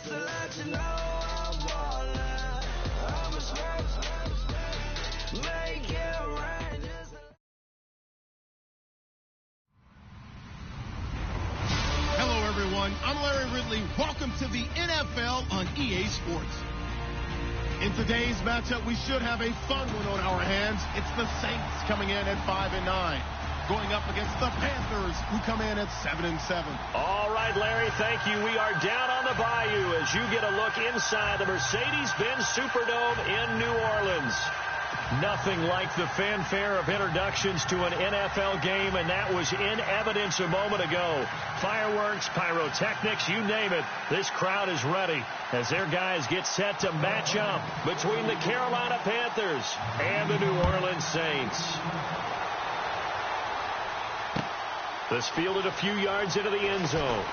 I'm Larry Ridley. Welcome to the NFL on EA Sports. In today's matchup, we should have a fun one on our hands. It's the Saints coming in at 5-9, going up against the Panthers, who come in at 7-7. All right, Larry, thank you. We are down on the bayou as you get a look inside the Mercedes-Benz Superdome in New Orleans. Nothing like the fanfare of introductions to an NFL game, and that was in evidence a moment ago. Fireworks, pyrotechnics, you name it. This crowd is ready as their guys get set to match up between the Carolina Panthers and the New Orleans Saints. This fielded a few yards into the end zone.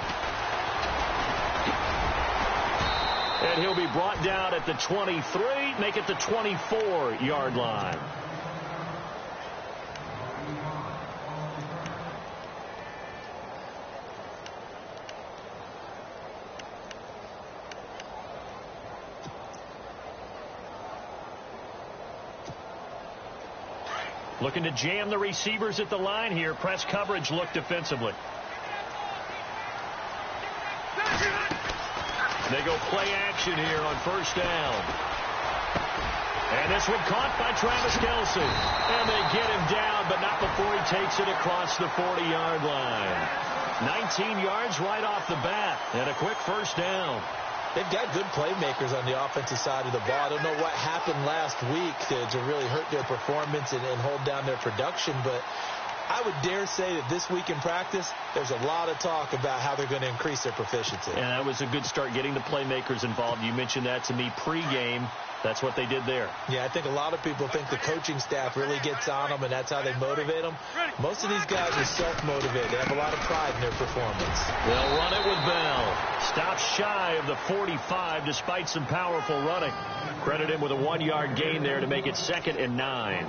And he'll be brought down at the 23, make it the 24-yard line. Looking to jam the receivers at the line here. Press coverage look defensively. They go play action here on first down. And this one caught by Travis Kelce. And they get him down, but not before he takes it across the 40-yard line. 19 yards right off the bat, and a quick first down. They've got good playmakers on the offensive side of the ball. I don't know what happened last week to really hurt their performance and hold down their production, but I would dare say that this week in practice, there's a lot of talk about how they're going to increase their proficiency. And that was a good start getting the playmakers involved. You mentioned that to me pregame. That's what they did there. Yeah, I think a lot of people think the coaching staff really gets on them, and that's how they motivate them. Most of these guys are self-motivated. They have a lot of pride in their performance. They'll run it with Bell. Stops shy of the 45 despite some powerful running. Credit him with a 1-yard gain there to make it 2nd and 9.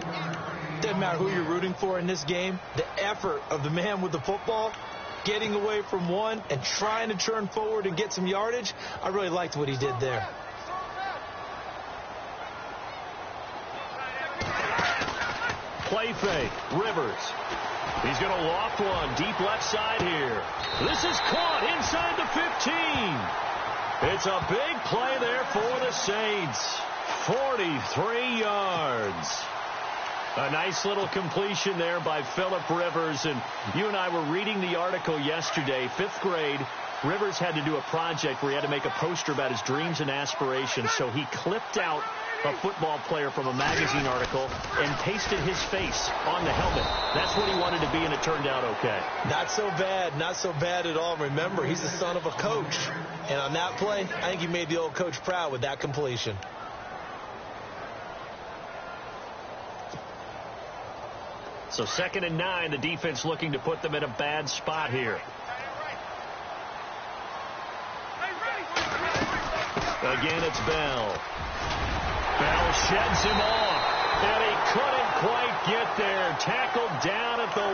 Doesn't matter who you're rooting for in this game. The effort of the man with the football, getting away from one and trying to turn forward and get some yardage, I really liked what he did there. Play fake. Rivers. He's going to loft one deep left side here. This is caught inside the 15. It's a big play there for the Saints. 43 yards. A nice little completion there by Phillip Rivers. And you and I were reading the article yesterday, 5th grade. Rivers had to do a project where he had to make a poster about his dreams and aspirations. So he clipped out a football player from a magazine article and pasted his face on the helmet. That's what he wanted to be, and it turned out okay. Not so bad. Not so bad at all. Remember, he's the son of a coach. And on that play, I think he made the old coach proud with that completion. So 2nd and 9, the defense looking to put them in a bad spot here. Again, it's Bell. Bell sheds him off, and he couldn't quite get there. Tackled down at the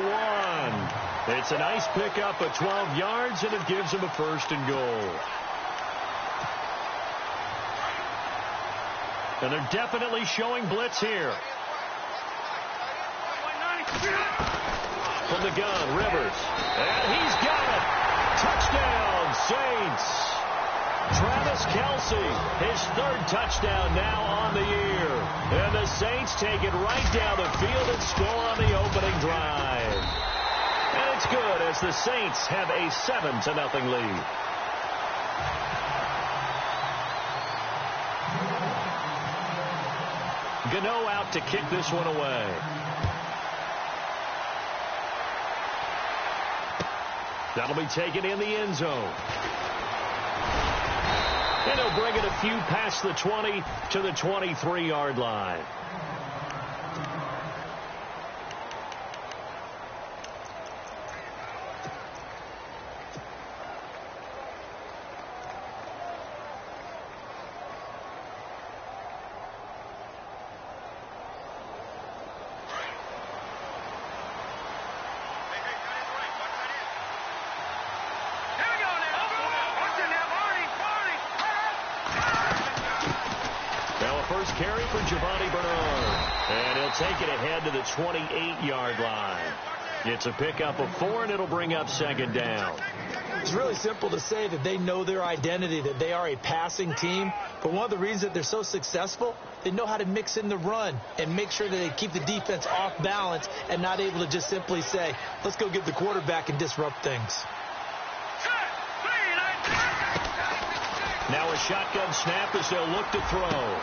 1. It's a nice pickup of 12 yards, and it gives him a 1st and goal. And they're definitely showing blitz here. From the gun, Rivers. And he's got it. Touchdown, Saints. Travis Kelce, his 3rd touchdown now on the year. And the Saints take it right down the field and score on the opening drive. And it's good as the Saints have a 7-0 lead. Gano out to kick this one away. That'll be taken in the end zone. And he'll bring it a few past the 20 to the 23-yard line. first carry for Giovanni Bernard. And he'll take it ahead to the 28-yard line. It's a pickup of 4, and it'll bring up second down. It's really simple to say that they know their identity, that they are a passing team. But one of the reasons that they're so successful, they know how to mix in the run and make sure that they keep the defense off balance and not able to just simply say, let's go get the quarterback and disrupt things. Now a shotgun snap as they'll look to throw.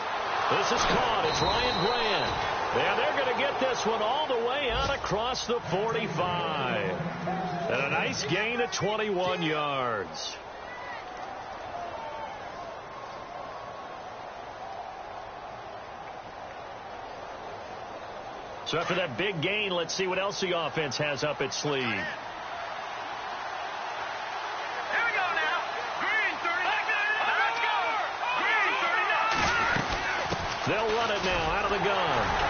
This is caught. It's Ryan Grant. And they're going to get this one all the way out across the 45. And a nice gain of 21 yards. So after that big gain, let's see what else the offense has up its sleeve. They'll run it now out of the gun.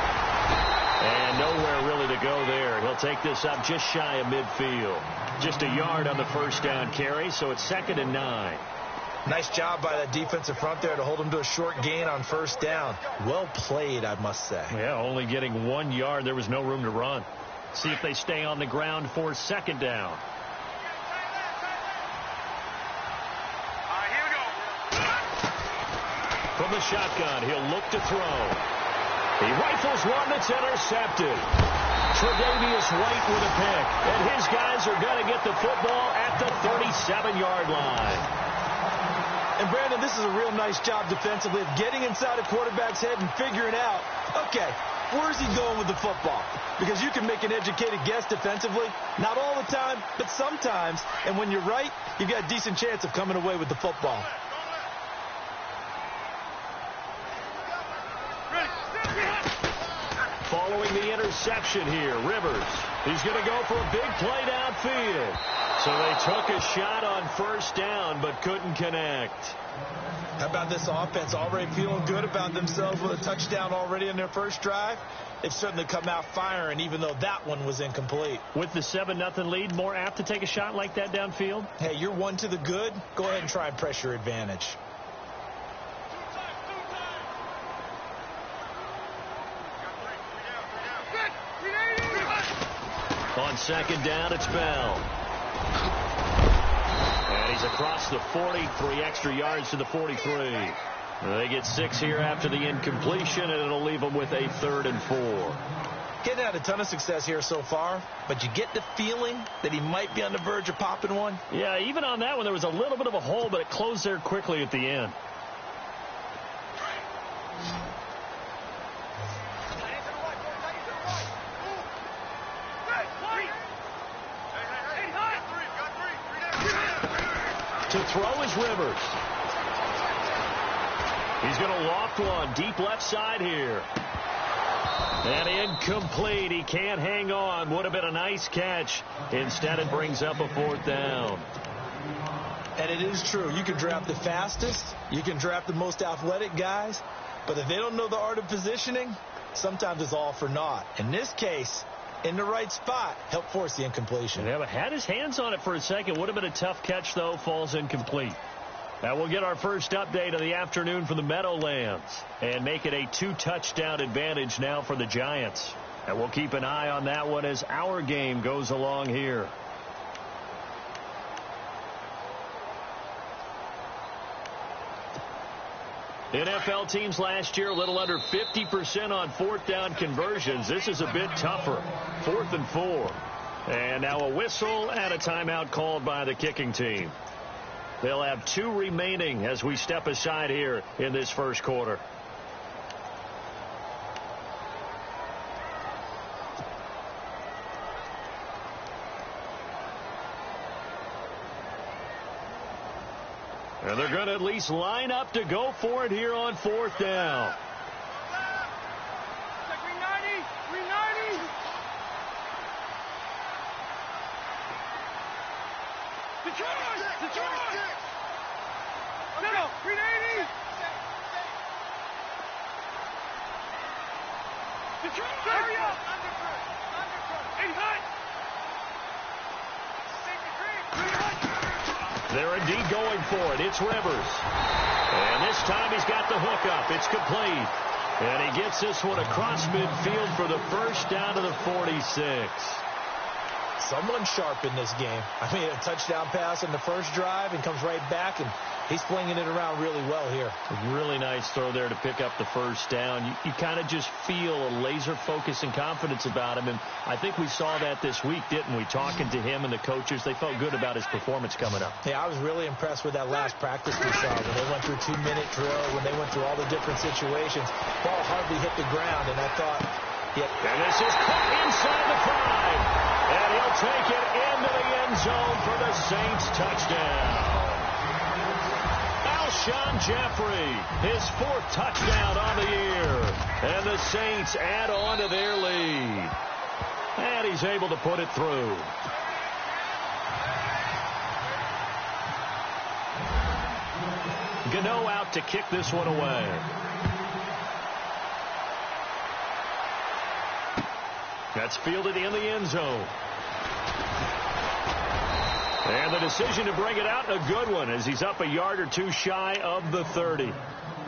And nowhere really to go there. He'll take this up just shy of midfield. Just a yard on the first down carry, so it's 2nd and 9. Nice job by that defensive front there to hold him to a short gain on first down. Well played, I must say. Yeah, only getting 1 yard. There was no room to run. See if they stay on the ground for second down. From the shotgun, he'll look to throw. He rifles one that's intercepted. Tre'Davious White with a pick. And his guys are going to get the football at the 37-yard line. And, Brandon, this is a real nice job defensively of getting inside a quarterback's head and figuring out, okay, where's he going with the football? Because you can make an educated guess defensively. Not all the time, but sometimes. And when you're right, you've got a decent chance of coming away with the football. Following the interception here, Rivers. He's going to go for a big play downfield. So they took a shot on first down, but couldn't connect. How about this offense already feeling good about themselves with a touchdown already in their first drive? They've certainly come out firing, even though that one was incomplete. With the 7-0 lead, more apt to take a shot like that downfield? Hey, you're one to the good. Go ahead and try and press your advantage. On second down, it's Bell. And he's across the 40, 3 extra yards to the 43. They get 6 here after the incompletion, and it'll leave them with a 3rd and 4. Getting had a ton of success here so far, but you get the feeling that he might be on the verge of popping one. Yeah, even on that one, there was a little bit of a hole, but it closed there quickly at the end. To throw is Rivers. He's going to loft one deep left side here. And incomplete. He can't hang on. Would have been a nice catch. Instead, it brings up a 4th down. And it is true. You can draft the fastest. You can draft the most athletic guys. But if they don't know the art of positioning, sometimes it's all for naught. In this case, in the right spot, help force the incompletion. Yeah, but had his hands on it for a second. Would have been a tough catch, though. Falls incomplete. Now we'll get our first update of the afternoon from the Meadowlands and make it a 2-touchdown advantage now for the Giants. And we'll keep an eye on that one as our game goes along here. NFL teams last year a little under 50% on 4th down conversions. This is a bit tougher. 4th and 4. And now a whistle and a timeout called by the kicking team. They'll have 2 remaining as we step aside here in this first quarter. And they're going to at least line up to go for it here on 4th down. They're indeed going for it. It's Rivers. And this time he's got the hook up. It's complete. And he gets this one across midfield for the first down to the 46. Someone sharp in this game. I mean, a touchdown pass on the first drive and comes right back, and he's flinging it around really well here. A really nice throw there to pick up the first down. You kind of just feel a laser focus and confidence about him, and I think we saw that this week, didn't we? Talking to him and the coaches, they felt good about his performance coming up. Yeah, I was really impressed with that last practice we saw when they went through a 2-minute drill, when they went through all the different situations. Ball hardly hit the ground, and I thought, yeah. And this is caught inside the 5. And he'll take it into the end zone for the Saints touchdown. Alshon Jeffrey, his 4th touchdown on the year. And the Saints add on to their lead. And he's able to put it through. Gano out to kick this one away. That's fielded in the end zone. And the decision to bring it out, a good one, as he's up a yard or two shy of the 30.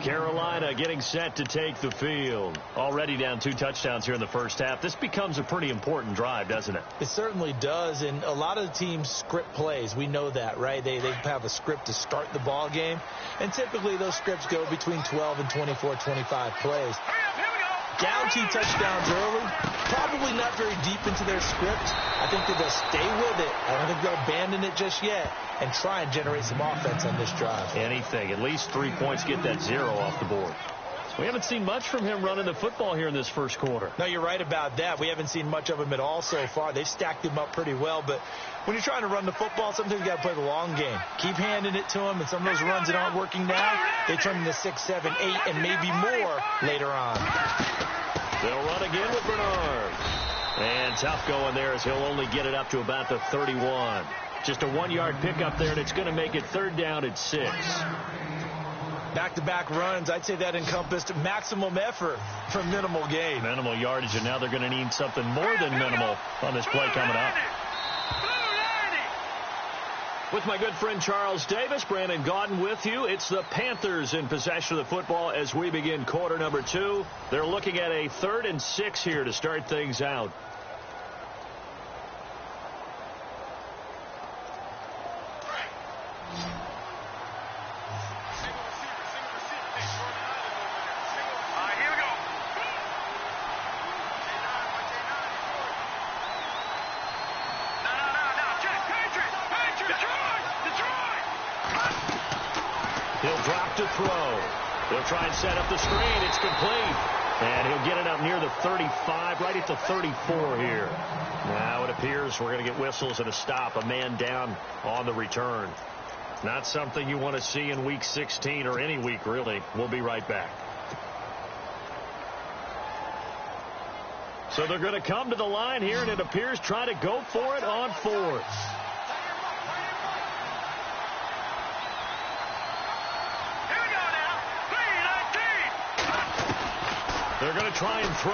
Carolina getting set to take the field. Already down 2 touchdowns here in the first half. This becomes a pretty important drive, doesn't it? It certainly does, and a lot of the teams script plays. We know that, right? They have a script to start the ball game, and typically those scripts go between 12 and 24, 25 plays. Down 2 touchdowns early, probably not very deep into their script. I think that they'll stay with it. I don't think they'll abandon it just yet and try and generate some offense on this drive. Anything. At least 3 points, get that 0 off the board. We haven't seen much from him running the football here in this first quarter. No, you're right about that. We haven't seen much of him at all so far. They've stacked him up pretty well, but when you're trying to run the football, sometimes you got to play the long game. Keep handing it to him, and some of those runs that aren't working now, they turn into 6, 7, 8, and maybe more later on. They'll run again with Bernard. And tough going there as he'll only get it up to about the 31. Just a 1-yard pickup there, and it's going to make it 3rd down at 6. Back-to-back runs, I'd say that encompassed maximum effort for minimal gain. Minimal yardage, and now they're going to need something more than minimal on this play coming up. With my good friend Charles Davis, Brandon Gaudin with you. It's the Panthers in possession of the football as we begin quarter number 2. They're looking at a 3rd and 6 here to start things out. He'll drop to throw. They'll try and set up the screen. It's complete. And he'll get it up near the 35, right at the 34 here. Now it appears we're going to get whistles and a stop. A man down on the return. Not something you want to see in Week 16 or any week, really. We'll be right back. So they're going to come to the line here, and it appears try to go for it on 4th. They're going to try and throw.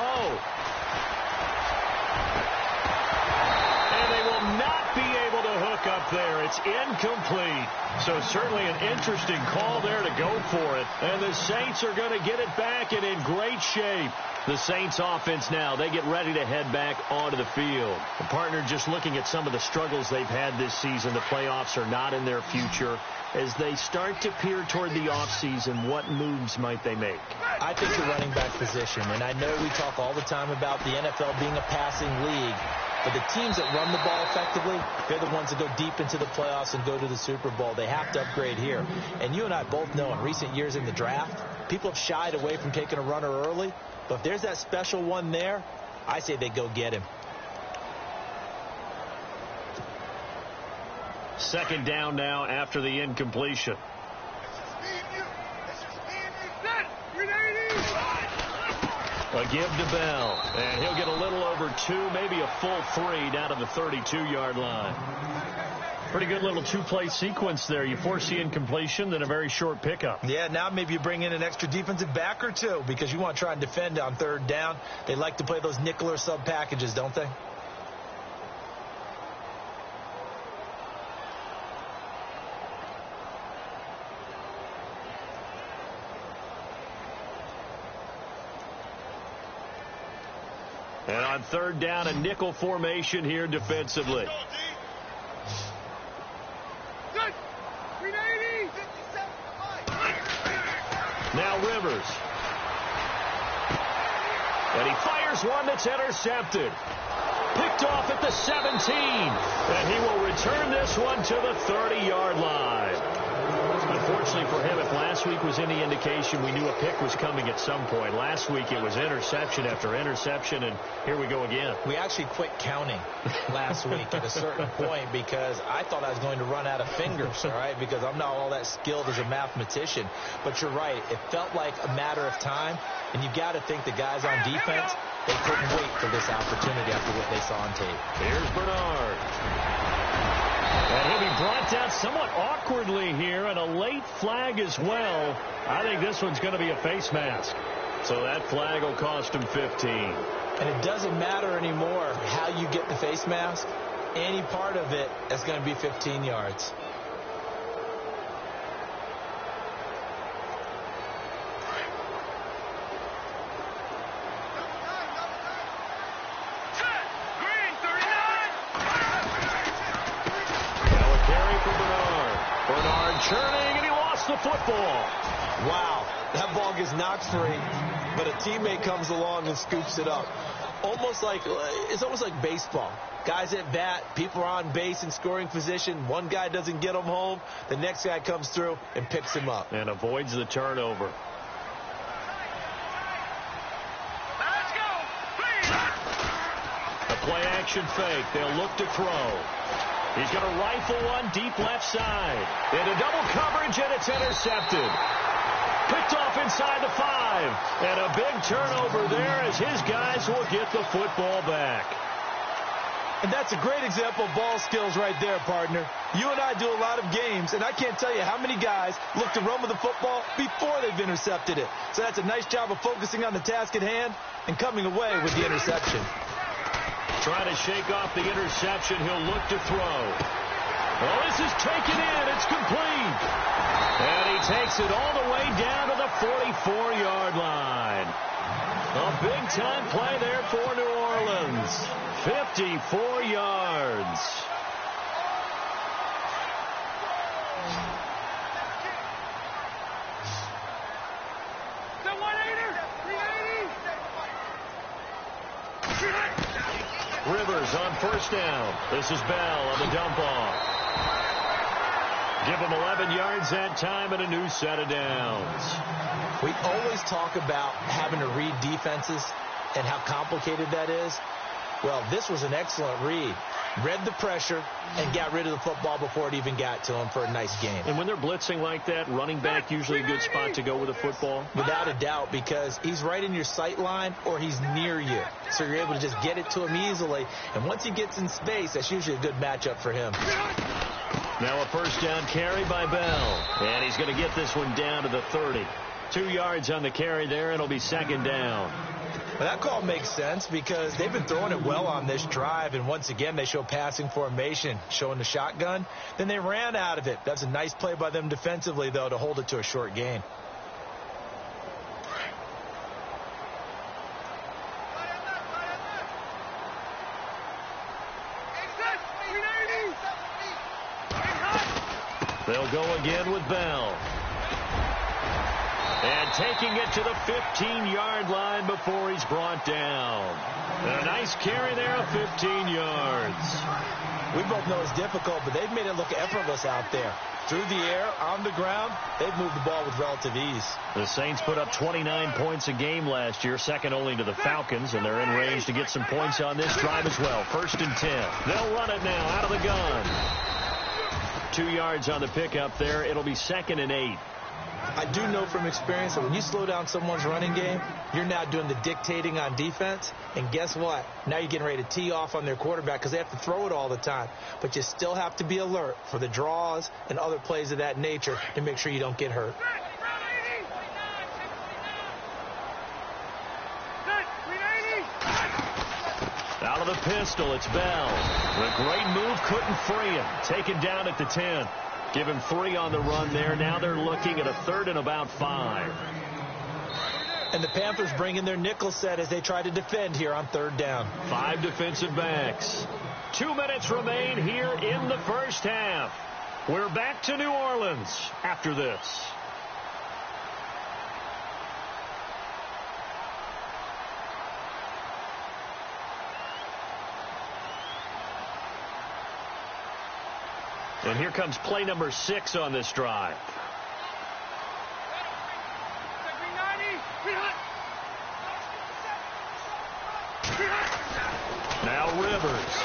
And they will not be able to hook up there. It's incomplete. So certainly an interesting call there to go for it. And the Saints are going to get it back and in great shape. The Saints offense now, they get ready to head back onto the field. The partner just looking at some of the struggles they've had this season. The playoffs are not in their future. As they start to peer toward the offseason, what moves might they make? I think the running back position, and I know we talk all the time about the NFL being a passing league, but the teams that run the ball effectively, they're the ones that go deep into the playoffs and go to the Super Bowl. They have to upgrade here. And you and I both know in recent years in the draft, people have shied away from taking a runner early, but if there's that special one there, I say they go get him. 2nd down now after the incompletion. A give to Bell, and he'll get a little over 2, maybe a full 3 down to the 32-yard line. Pretty good little 2-play sequence there. You force the incompletion, then a very short pickup. Yeah, now maybe you bring in an extra defensive back or 2 because you want to try and defend on 3rd down. They like to play those nickel or sub packages, don't they? And on third down, a nickel formation here defensively. Now Rivers. And he fires one that's intercepted. Picked off at the 17. And he will return this one to the 30-yard line. Unfortunately for him, if last week was any indication, we knew a pick was coming at some point. Last week it was interception after interception, and here we go again. We actually quit counting last week at a certain point because I thought I was going to run out of fingers, all right, because I'm not all that skilled as a mathematician. But you're right. It felt like a matter of time, and you got to think the guys on defense, they couldn't wait for this opportunity after what they saw on tape. Here's Bernard. And he'll be brought down somewhat awkwardly here, and a late flag as well. I think this one's going to be a face mask. So that flag will cost him 15. And it doesn't matter anymore how you get the face mask. Any part of it is going to be 15 yards. Churning, and he lost the football. Wow, that ball gets knocked free, but a teammate comes along and scoops it up. It's almost like baseball. Guys at bat, people are on base in scoring position. One guy doesn't get him home. The next guy comes through and picks him up. And avoids the turnover. Let's go. A play action fake. They'll look to throw. He's going to rifle one deep left side. Into double coverage, and it's intercepted. Picked off inside the 5. And a big turnover there as his guys will get the football back. And that's a great example of ball skills right there, partner. You and I do a lot of games, and I can't tell you how many guys look to run with the football before they've intercepted it. So that's a nice job of focusing on the task at hand and coming away with the interception. Trying to shake off the interception. He'll look to throw. Oh, this is taken in. It's complete. And he takes it all the way down to the 44-yard line. A big-time play there for New Orleans. 54 yards. Rivers on first down. This is Bell on the dump off. Give him 11 yards that time and a new set of downs. We always talk about having to read defenses and how complicated that is. Well, this was an excellent read. Read the pressure and got rid of the football before it even got to him for a nice gain. And when they're blitzing like that, running back usually a good spot to go with the football? Without a doubt, because he's right in your sight line or he's near you. So you're able to just get it to him easily. And once he gets in space, that's usually a good matchup for him. Now a first down carry by Bell. And he's going to get this one down to the 30. 2 yards on the carry there, and it'll be second down. Well, that call makes sense because they've been throwing it well on this drive, and once again they show passing formation, showing the shotgun. Then they ran out of it. That's a nice play by them defensively, though, to hold it to a short gain. They'll go again with Bell. And taking it to the 15-yard line before he's brought down. And a nice carry there of 15 yards. We both know it's difficult, but they've made it look effortless out there. Through the air, on the ground, they've moved the ball with relative ease. The Saints put up 29 points a game last year, second only to the Falcons, and they're in range to get some points on this drive as well. 1st and 10. They'll run it now out of the gun. 2 yards on the pickup there. It'll be 2nd and 8. I do know from experience that when you slow down someone's running game, you're now doing the dictating on defense. And guess what? Now you're getting ready to tee off on their quarterback because they have to throw it all the time. But you still have to be alert for the draws and other plays of that nature to make sure you don't get hurt. Out of the pistol, it's Bell. The great move couldn't free him. Taken down at the 10. Give him 3 on the run there. Now they're looking at a 3rd and about 5. And the Panthers bring in their nickel set as they try to defend here on third down. 5 defensive backs. 2 minutes remain here in the first half. We're back to New Orleans after this. And here comes play number 6 on this drive. Now Rivers.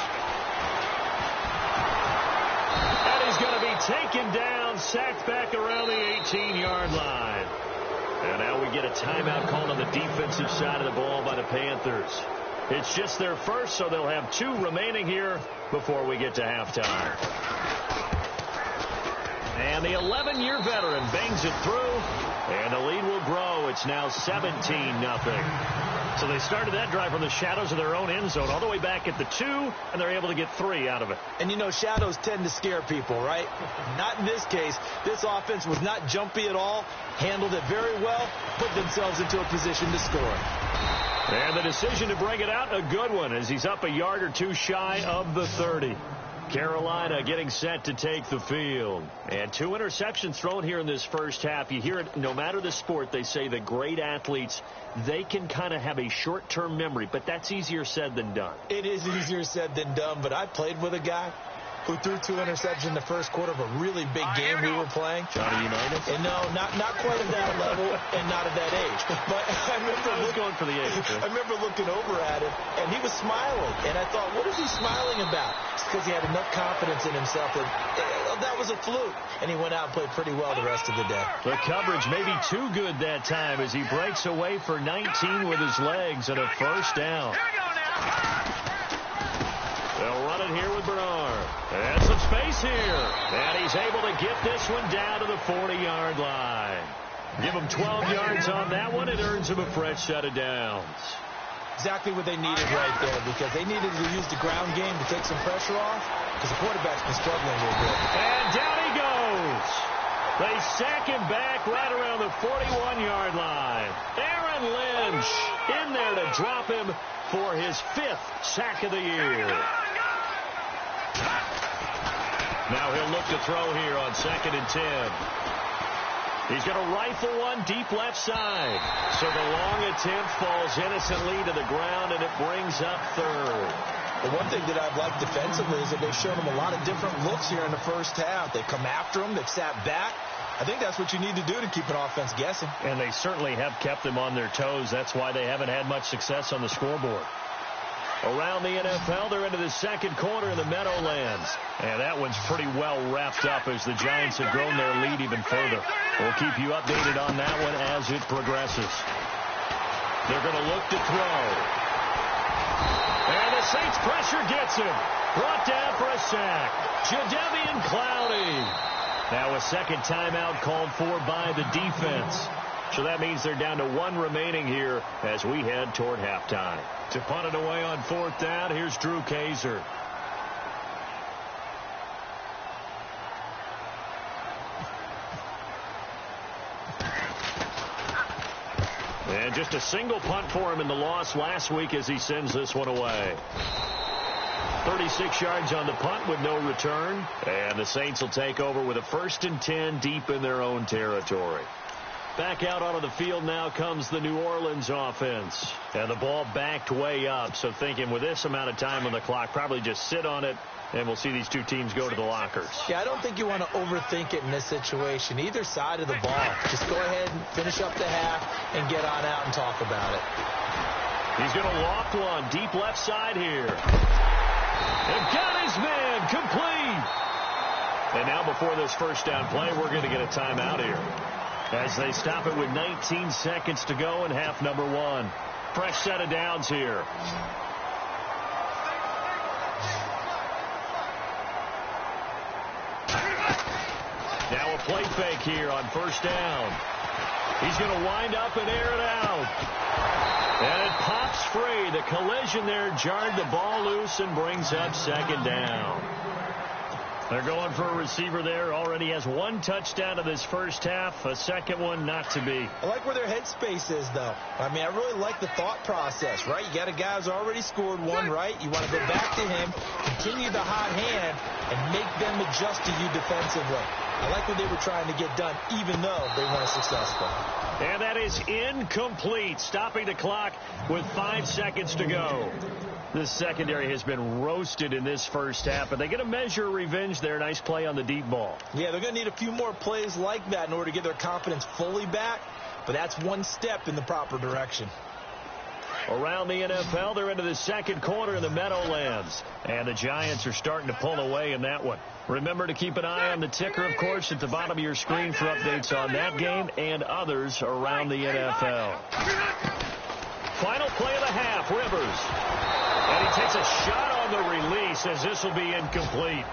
And he's going to be taken down, sacked back around the 18-yard line. And now we get a timeout called on the defensive side of the ball by the Panthers. It's just their first, so they'll have 2 remaining here before we get to halftime. And the 11-year veteran bangs it through, and the lead will grow. It's now 17-0. So they started that drive from the shadows of their own end zone all the way back at the 2, and they're able to get 3 out of it. And, you know, shadows tend to scare people, right? Not in this case. This offense was not jumpy at all, handled it very well, put themselves into a position to score. And the decision to bring it out, a good one, as he's up a yard or 2 shy of the 30. Carolina getting set to take the field. And 2 interceptions thrown here in this first half. You hear it, no matter the sport, they say that great athletes, they can kind of have a short-term memory, but that's easier said than done. It is easier said than done, but I played with a guy who threw 2 interceptions in the first quarter of a really big game we were playing. Johnny Unitas? And no, not quite at that level and not at that age. But I remember going for the age. I remember looking over at him, and he was smiling. And I thought, what is he smiling about? It's because he had enough confidence in himself that that was a fluke. And he went out and played pretty well the rest of the day. The coverage may be too good that time as he breaks away for 19 with his legs and a first down. Here we go now. They'll run it here with Bernard. And some space here. And he's able to get this one down to the 40-yard line. Give him 12 yards on that one. It earns him a fresh set of downs. Exactly what they needed right there, because they needed to use the ground game to take some pressure off, because the quarterback's been struggling a little bit. And down he goes. They sack him back right around the 41-yard line. Aaron Lynch in there to drop him for his 5th sack of the year. Now he'll look to throw here on 2nd and 10. He's going to rifle one deep left side. So the long attempt falls innocently to the ground, and it brings up 3rd. The one thing that I've liked defensively is that they've shown him a lot of different looks here in the first half. They've come after him. They've sat back. I think that's what you need to do to keep an offense guessing. And they certainly have kept them on their toes. That's why they haven't had much success on the scoreboard. Around the NFL, they're into the second quarter in the Meadowlands. And that one's pretty well wrapped up as the Giants have grown their lead even further. We'll keep you updated on that one as it progresses. They're going to look to throw. And the Saints pressure gets him. Brought down for a sack. Jadeveon Clowney. Now a second timeout called for by the defense. So that means they're down to 1 remaining here as we head toward halftime. To punt it away on 4th down, here's Drew Kaiser. And just a single punt for him in the loss last week as he sends this one away. 36 yards on the punt with no return. And the Saints will take over with a 1st and 10 deep in their own territory. Back out onto the field now comes the New Orleans offense. And the ball backed way up. So thinking with this amount of time on the clock, probably just sit on it, and we'll see these 2 teams go to the lockers. Yeah, I don't think you want to overthink it in this situation. Either side of the ball. Just go ahead and finish up the half and get on out and talk about it. He's going to loft one deep left side here. And got his man complete. And now before this first down play, we're going to get a timeout here, as they stop it with 19 seconds to go in half number 1. Fresh set of downs here. Now a play fake here on 1st down. He's going to wind up and air it out. And it pops free. The collision there jarred the ball loose and brings up 2nd down. They're going for a receiver there. Already has one touchdown in this first half. A second one not to be. I like where their headspace is, though. I mean, I really like the thought process, right? You got a guy who's already scored one, right? You want to go back to him, continue the hot hand, and make them adjust to you defensively. I like what they were trying to get done, even though they weren't successful. And that is incomplete, stopping the clock with 5 seconds to go. This secondary has been roasted in this first half, but they get a measure of revenge there. Nice play on the deep ball. Yeah, they're going to need a few more plays like that in order to get their confidence fully back, but that's one step in the proper direction. Around the NFL, they're into the second quarter in the Meadowlands, and the Giants are starting to pull away in that one. Remember to keep an eye on the ticker, of course, at the bottom of your screen for updates on that game and others around the NFL. Final play of the half, Rivers. And he takes a shot on the release as this will be incomplete.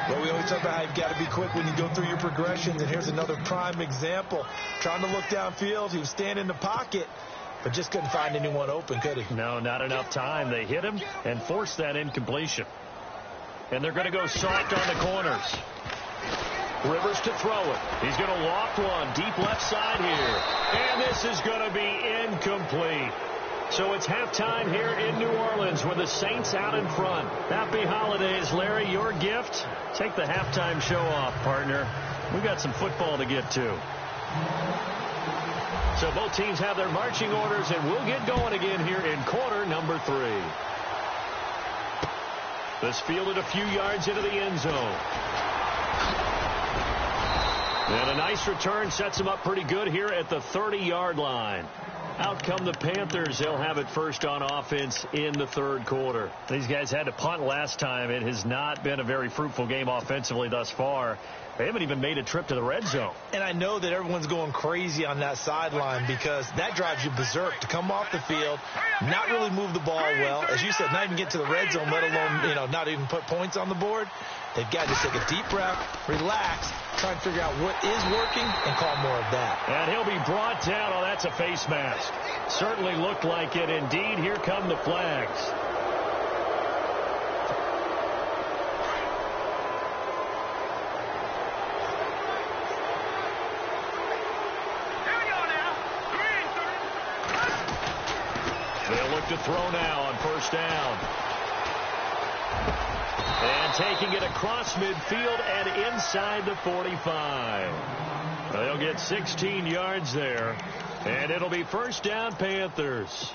Well, we always talk about how you've got to be quick when you go through your progressions, and here's another prime example. Trying to look downfield, he was standing in the pocket, but just couldn't find anyone open, could he? No, not enough time. They hit him and forced that incompletion. And they're going to go soft on the corners. Rivers to throw it. He's going to loft one deep left side here. And this is going to be incomplete. So it's halftime here in New Orleans with the Saints out in front. Happy holidays, Larry. Your gift? Take the halftime show off, partner. We got some football to get to. So both teams have their marching orders, and we'll get going again here in quarter number 3. This fielded a few yards into the end zone. And a nice return sets them up pretty good here at the 30-yard line. Out come the Panthers. They'll have it first on offense in the third quarter. These guys had to punt last time. It has not been a very fruitful game offensively thus far. They haven't even made a trip to the red zone. And I know that everyone's going crazy on that sideline because that drives you berserk to come off the field, not really move the ball well. As you said, not even get to the red zone, let alone, not even put points on the board. They've got to just take a deep breath, relax, try and figure out what is working and call more of that. And he'll be brought down. Oh, that's a face mask. Certainly looked like it. Indeed, here come the flags. They'll look to throw now on first down. And taking it across midfield and inside the 45. They'll get 16 yards there. And it'll be first down, Panthers.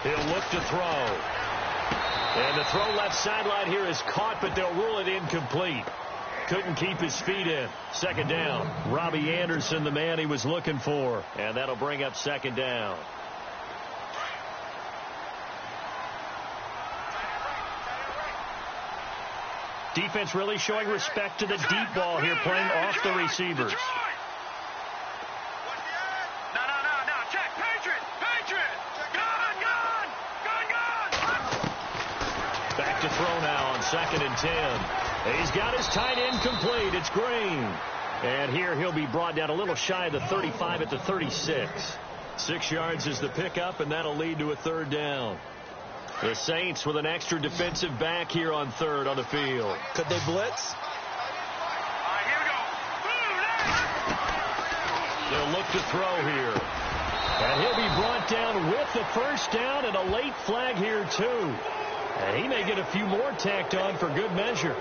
He'll look to throw. And the throw left sideline here is caught, but they'll rule it incomplete. Couldn't keep his feet in. Second down. Robbie Anderson, the man he was looking for. And that'll bring up second down. Defense really showing respect to the deep ball here, playing off the receivers. Back to throw now on 2nd and 10. He's got his tight end complete. It's Green. And here he'll be brought down a little shy of the 35 at the 36. 6 yards is the pickup, and that'll lead to a third down. The Saints with an extra defensive back here on third on the field. Could they blitz? They'll look to throw here. And he'll be brought down with the first down and a late flag here, too. And he may get a few more tacked on for good measure.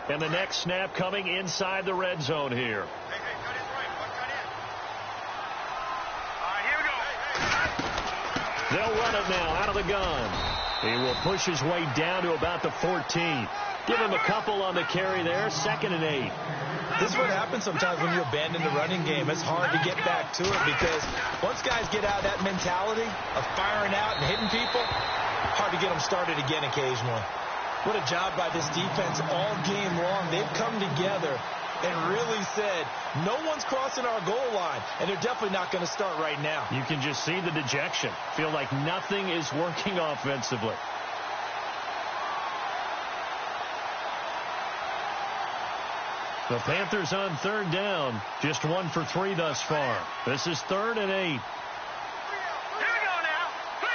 And the next snap coming inside the red zone here. They'll run it now out of the gun. He will push his way down to about the 14. Give him a couple on the carry there. 2nd and 8. This is what happens sometimes when you abandon the running game. It's hard to get back to it because once guys get out of that mentality of firing out and hitting people, hard to get them started again occasionally. What a job by this defense all game long. They've come together and really said, no one's crossing our goal line, and they're definitely not going to start right now. You can just see the dejection. Feel like nothing is working offensively. The Panthers on 3rd down. Just 1 for 3 thus far. This is 3rd and 8. Here we go now. 3,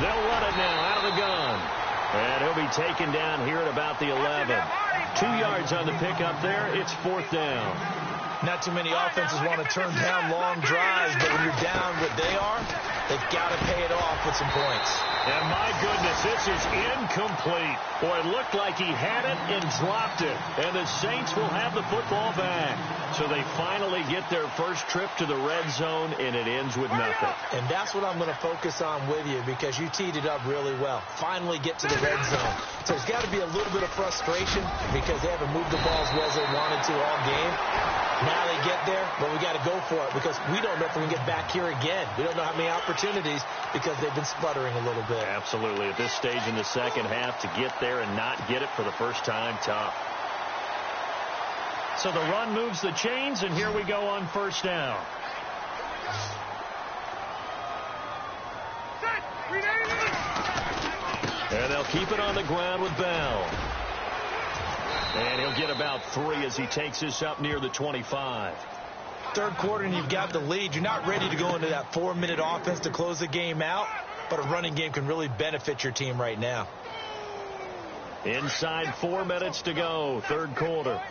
They'll run it now out of the gun. And he'll be taken down here at about the 11. 2 yards on the pickup there. It's 4th down. Not too many offenses want to turn down long drives, but when you're down what they are, they've got to pay it off with some points. And my goodness, this is incomplete. Boy, it looked like he had it and dropped it. And the Saints will have the football back. So they finally get their first trip to the red zone, and it ends with nothing. And that's what I'm going to focus on with you because you teed it up really well. Finally get to the red zone. So there's got to be a little bit of frustration because they haven't moved the ball as well as they wanted to all game. Now they get there, but we got to go for it because we don't know if we can get back here again. We don't know how many opportunities because they've been sputtering a little bit. Absolutely. At this stage in the second half, to get there and not get it for the first time, tough. So the run moves the chains, and here we go on 1st down. And they'll keep it on the ground with Bell. And he'll get about 3 as he takes this up near the 25. 3rd quarter and you've got the lead. You're not ready to go into that 4-minute offense to close the game out, but a running game can really benefit your team right now. Inside 4 minutes to go, 3rd quarter.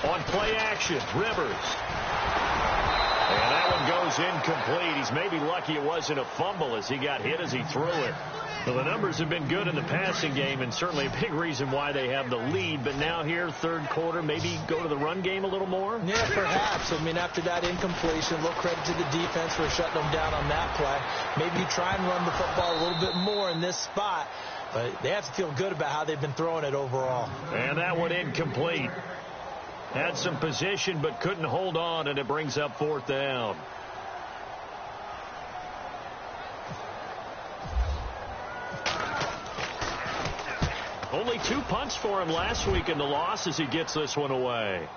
On play action, Rivers. And that one goes incomplete. He's maybe lucky it wasn't a fumble as he got hit as he threw it. Well, the numbers have been good in the passing game and certainly a big reason why they have the lead. But now here, 3rd quarter, maybe go to the run game a little more? Yeah, perhaps. I mean, after that incompletion, a little credit to the defense for shutting them down on that play. Maybe you try and run the football a little bit more in this spot. But they have to feel good about how they've been throwing it overall. And that one incomplete. Had some position but couldn't hold on, and it brings up 4th down. Only 2 punts for him last week in the loss as he gets this one away.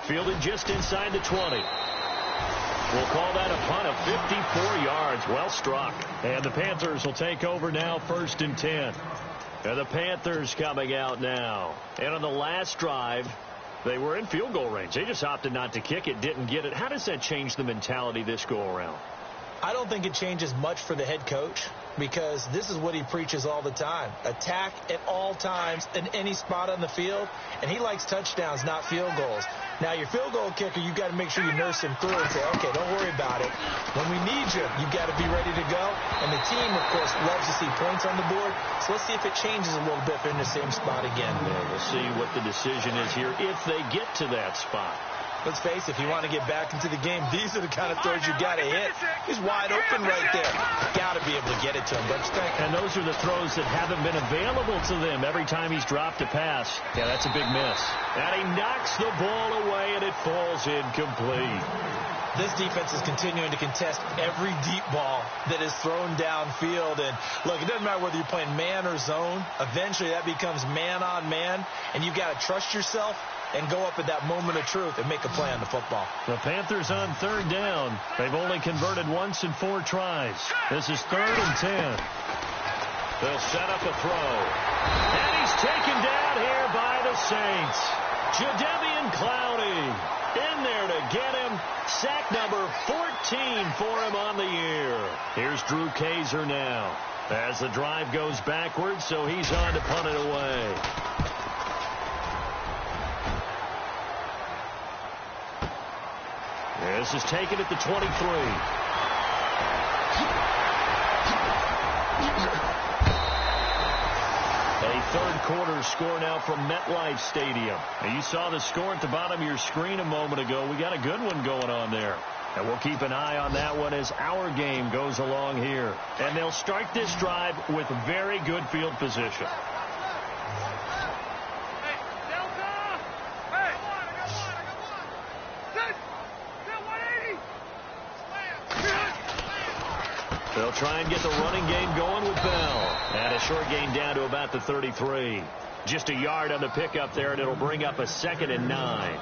Fielded just inside the 20. We'll call that a punt of 54 yards. Well struck. And the Panthers will take over now, 1st and 10. And the Panthers coming out now. And on the last drive, they were in field goal range. They just opted not to kick it, didn't get it. How does that change the mentality this go around? I don't think it changes much for the head coach because this is what he preaches all the time. Attack at all times in any spot on the field, and he likes touchdowns, not field goals. Now, your field goal kicker, you've got to make sure you nurse him through and say, okay, don't worry about it. When we need you, you've got to be ready to go. And the team, of course, loves to see points on the board. So let's see if it changes a little bit if they're in the same spot again. Yeah, we'll see what the decision is here if they get to that spot. Let's face it, if you want to get back into the game, these are the kind of throws you got to hit. He's wide open right there. Got to be able to get it to him, don't you think? And those are the throws that haven't been available to them every time he's dropped a pass. Yeah, that's a big miss. And he knocks the ball away, and it falls incomplete. This defense is continuing to contest every deep ball that is thrown downfield. And, look, it doesn't matter whether you're playing man or zone. Eventually, that becomes man-on-man, and you've got to trust yourself and go up at that moment of truth and make a play on the football. The Panthers on 3rd down. They've only converted once in 4 tries. This is 3rd and 10. They'll set up a throw. And he's taken down here by the Saints. Jadeveon Clowney in there to get him. Sack number 14 for him on the year. Here's Drew Kaiser now as the drive goes backwards, so he's on to punt it away. This is taken at the 23. A 3rd quarter score now from MetLife Stadium. Now you saw the score at the bottom of your screen a moment ago. We got a good one going on there. And we'll keep an eye on that one as our game goes along here. And they'll start this drive with very good field position. They'll try and get the running game going with Bell. And a short gain down to about the 33. Just a yard on the pickup there, and it'll bring up a 2nd and 9.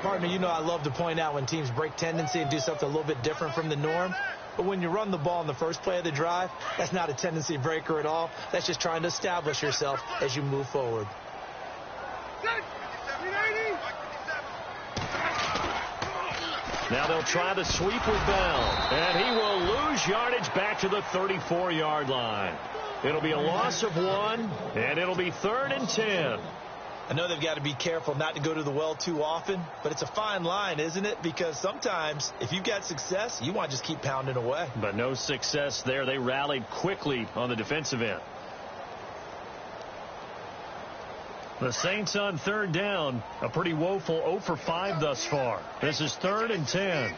Partner, you know I love to point out when teams break tendency and do something a little bit different from the norm. But when you run the ball in the first play of the drive, that's not a tendency breaker at all. That's just trying to establish yourself as you move forward. Now they'll try the sweep with Bell. And he will lose yardage back to the 34-yard line. It'll be a loss of 1, and it'll be 3rd and 10. I know they've got to be careful not to go to the well too often, but it's a fine line, isn't it? Because sometimes, if you've got success, you want to just keep pounding away. But no success there. They rallied quickly on the defensive end. The Saints on 3rd down. A pretty woeful 0 for 5 thus far. This is 3rd and 10.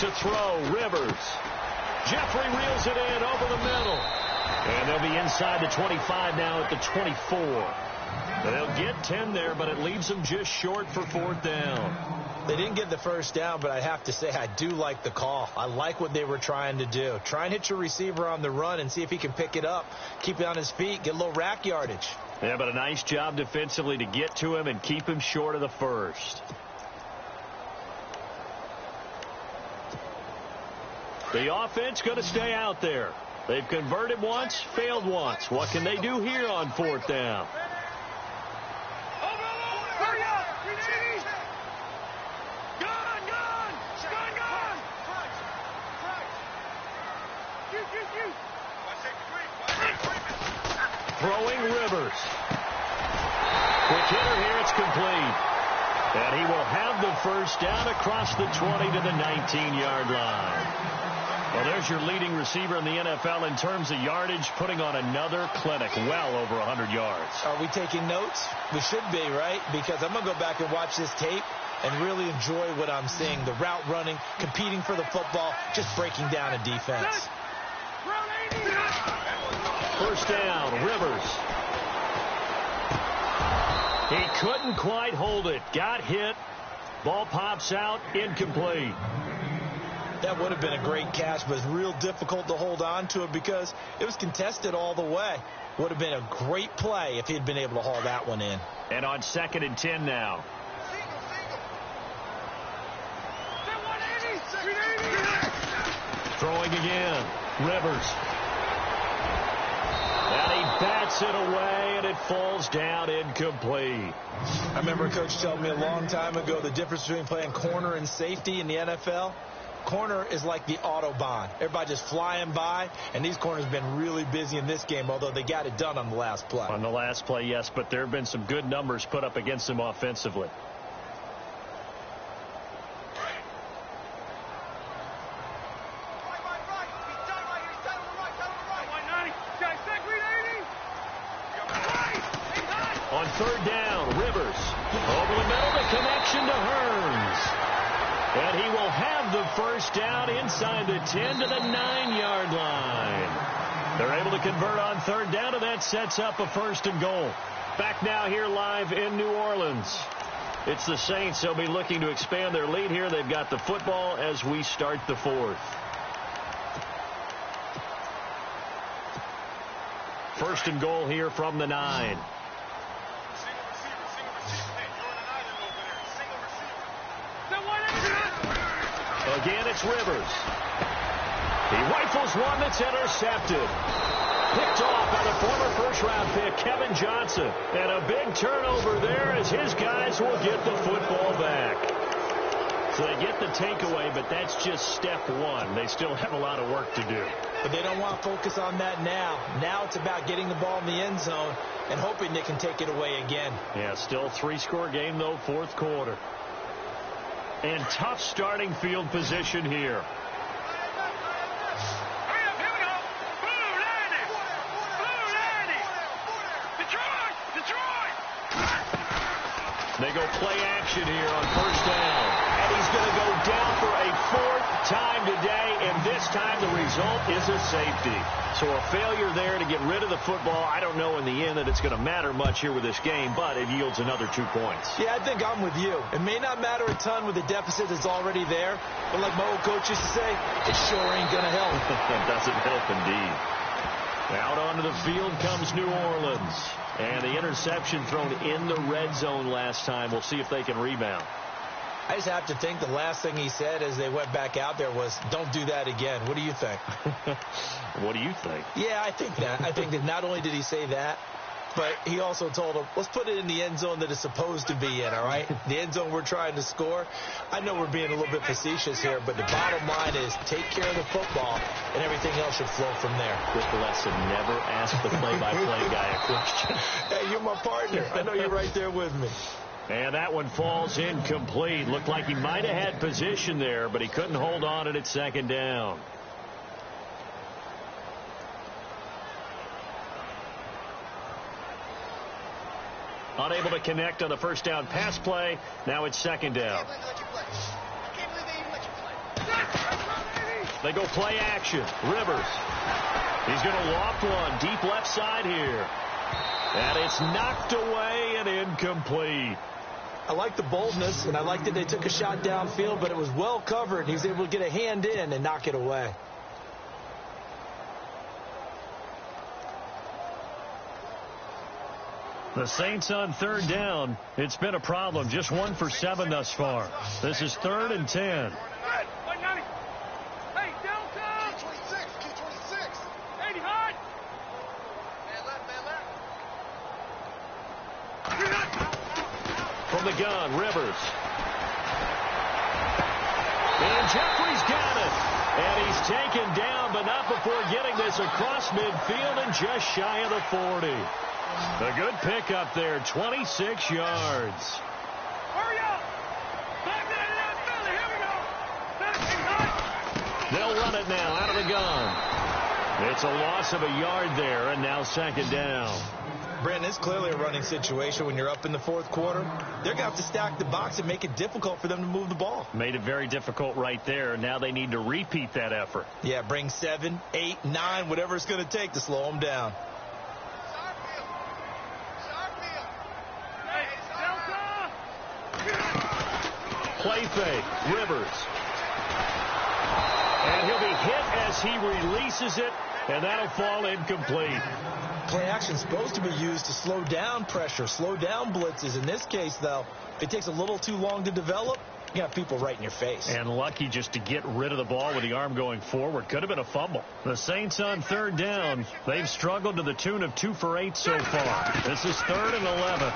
To throw, Rivers. Jeffrey reels it in over the middle. And they'll be inside the 25 now at the 24. They'll get 10 there, but it leaves them just short for 4th down. They didn't get the first down, but I have to say I do like the call. I like what they were trying to do. Try and hit your receiver on the run and see if he can pick it up, keep it on his feet, get a little rack yardage. Yeah, but a nice job defensively to get to him and keep him short of the first. The offense going to stay out there. They've converted once, failed once. What can they do here on 4th down? Throwing Rivers. Quick hitter here, it's complete. And he will have the first down across the 20 to the 19-yard line. Well, there's your leading receiver in the NFL in terms of yardage, putting on another clinic, well over 100 yards. Are we taking notes? We should be, right? Because I'm going to go back and watch this tape and really enjoy what I'm seeing. The route running, competing for the football, just breaking down a defense. First down, Rivers. He couldn't quite hold it. Got hit. Ball pops out, incomplete. That would have been a great catch, but it's real difficult to hold on to it because it was contested all the way. Would have been a great play if he had been able to haul that one in. And on 2nd and 10 now. Throwing again. Rivers. And he bats it away, and it falls down incomplete. I remember a coach telling me a long time ago the difference between playing corner and safety in the NFL. Corner is like the Autobahn. Everybody just flying by, and these corners have been really busy in this game, although they got it done on the last play. On the last play, yes, but there have been some good numbers put up against them offensively. On 3rd down, Rivers. Over the middle, the connection to Hearns. And he will have the first down inside the 10 to the 9-yard line. They're able to convert on 3rd down, and that sets up a 1st and goal. Back now here live in New Orleans. It's the Saints. They'll be looking to expand their lead here. They've got the football as we start the 4th. 1st and goal here from the 9. Again, it's Rivers. He rifles one that's intercepted. Picked off by the former first-round pick, Kevin Johnson. And a big turnover there as his guys will get the football back. So they get the takeaway, but that's just step one. They still have a lot of work to do. But they don't want to focus on that now. Now it's about getting the ball in the end zone and hoping they can take it away again. Yeah, still 3-score game, though, 4th quarter. And tough starting field position here. They go play action here on first down. And he's going to go down for a fourth time today, and this time the result is a safety. So a failure there to get rid of the football. I don't know in the end that it's going to matter much here with this game, but it yields another 2 points. Yeah, I think I'm with you. It may not matter a ton with the deficit that's already there, but like my old coach used to say, it sure ain't going to help. It doesn't help indeed. Out onto the field comes New Orleans. And the interception thrown in the red zone last time. We'll see if they can rebound. I just have to think the last thing he said as they went back out there was, don't do that again. What do you think? What do you think? Yeah, I think that. I think that not only did he say that, but he also told him, let's put it in the end zone that it's supposed to be in, all right? The end zone we're trying to score. I know we're being a little bit facetious here, but the bottom line is take care of the football, and everything else should flow from there. Quick lesson, never ask the play-by-play guy a question. Hey, you're my partner. I know you're right there with me. And that one falls incomplete. Looked like he might have had position there, but he couldn't hold on at second down. Unable to connect on the first down pass play. Now it's second down. They go play action. Rivers. He's going to loft one deep left side here. And it's knocked away and incomplete. I like the boldness, and I like that they took a shot downfield, but it was well covered. He was able to get a hand in and knock it away. The Saints on third down. It's been a problem. Just 1 for 7 thus far. This is 3rd and 10. Hey, down come! K26. 80 hard! From the gun, Rivers. And Jeffrey's got it. And he's taken down, but not before getting this across midfield and just shy of the 40. A good pickup there, 26 yards. Hurry up! Back there, here we go! They'll run it now out of the gun. It's a loss of a yard there, and now second down. Brandon, it's clearly a running situation when you're up in the fourth quarter. They're going to have to stack the box and make it difficult for them to move the ball. Made it very difficult right there. Now they need to repeat that effort. Yeah, bring 7, 8, 9, whatever it's going to take to slow them down. Play fake, Rivers. And he'll be hit as he releases it, and that'll fall incomplete. Play action is supposed to be used to slow down pressure, slow down blitzes. In this case, though, if it takes a little too long to develop, you got people right in your face. And lucky just to get rid of the ball with the arm going forward. Could have been a fumble. The Saints on third down. They've struggled to the tune of 2 for 8 so far. This is 3rd and 11.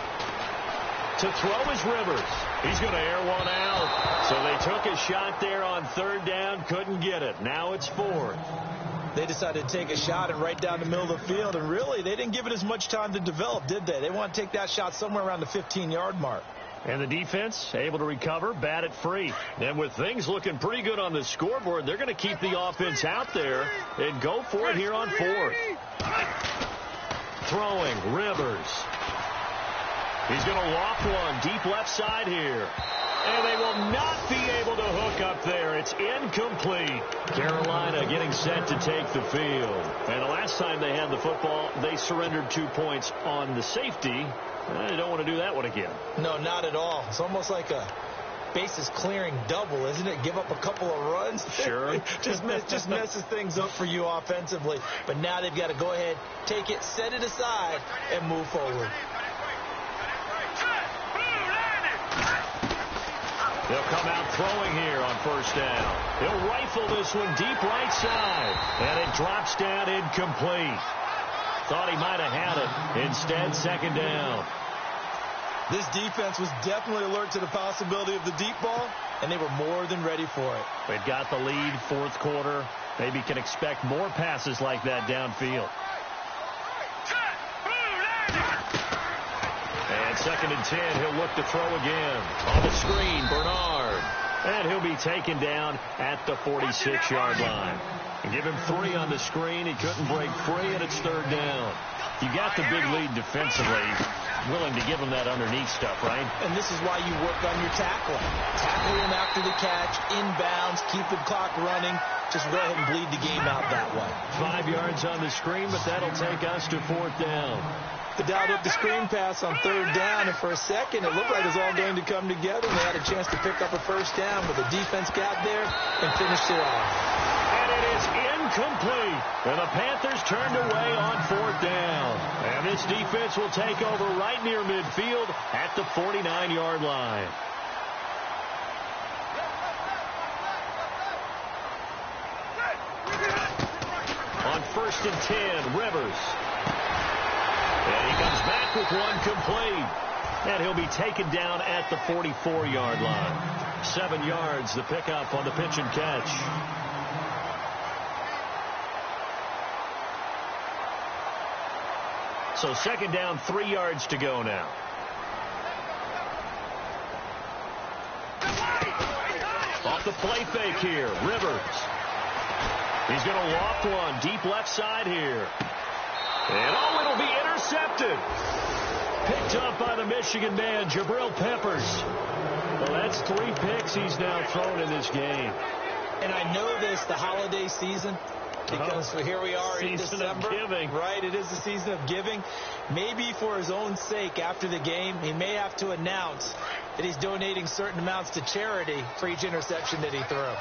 To throw is Rivers. He's going to air one out. So they took a shot there on third down, couldn't get it. Now it's 4th. They decided to take a shot and right down the middle of the field, and really, they didn't give it as much time to develop, did they? They want to take that shot somewhere around the 15-yard mark. And the defense able to recover, bat it free. And with things looking pretty good on the scoreboard, they're going to keep the offense out there and go for it here on 4th. Throwing, Rivers. He's going to loft one deep left side here. And they will not be able to hook up there. It's incomplete. Carolina getting set to take the field. And the last time they had the football, they surrendered 2 points on the safety. They don't want to do that one again. No, not at all. It's almost like a bases clearing double, isn't it? Give up a couple of runs. Sure. just messes things up for you offensively. But now they've got to go ahead, take it, set it aside, and move forward. They'll come out throwing here on first down. He'll rifle this one deep right side. And it drops down incomplete. Thought he might have had it. Instead, second down. This defense was definitely alert to the possibility of the deep ball, and they were more than ready for it. They've got the lead, fourth quarter. Maybe can expect more passes like that downfield. And 2nd and 10, he'll look to throw again. On the screen, Bernard. And he'll be taken down at the 46-yard line. And give him 3 on the screen. He couldn't break free, and it's 3rd down. You got the big lead defensively. willing to give him that underneath stuff, right? And this is why you work on your tackling. Tackle him after the catch, inbounds, keep the clock running. Just go ahead and bleed the game out that way. 5 yards on the screen, but that'll take us to 4th down. They dialed up the screen pass on 3rd down, and for a second, it looked like it was all going to come together. They had a chance to pick up a 1st down, but the defense got there and finished it off. And it is incomplete. And the Panthers turned away on 4th down. And this defense will take over right near midfield at the 49-yard line. On 1st and 10, Rivers. And he comes back with one complete. And he'll be taken down at the 44-yard line. 7 yards, the pickup on the pitch and catch. So 2nd down, 3 yards to go now. Off the play fake here, Rivers. He's going to loft one deep left side here. And oh, it'll be intercepted. Picked up by the Michigan man, Jabril Peppers. Well, that's 3 picks he's now thrown in this game. And I know this, the holiday season, because here we are in December. Giving. Right, it is the season of giving. Maybe for his own sake after the game, he may have to announce that he's donating certain amounts to charity for each interception that he threw.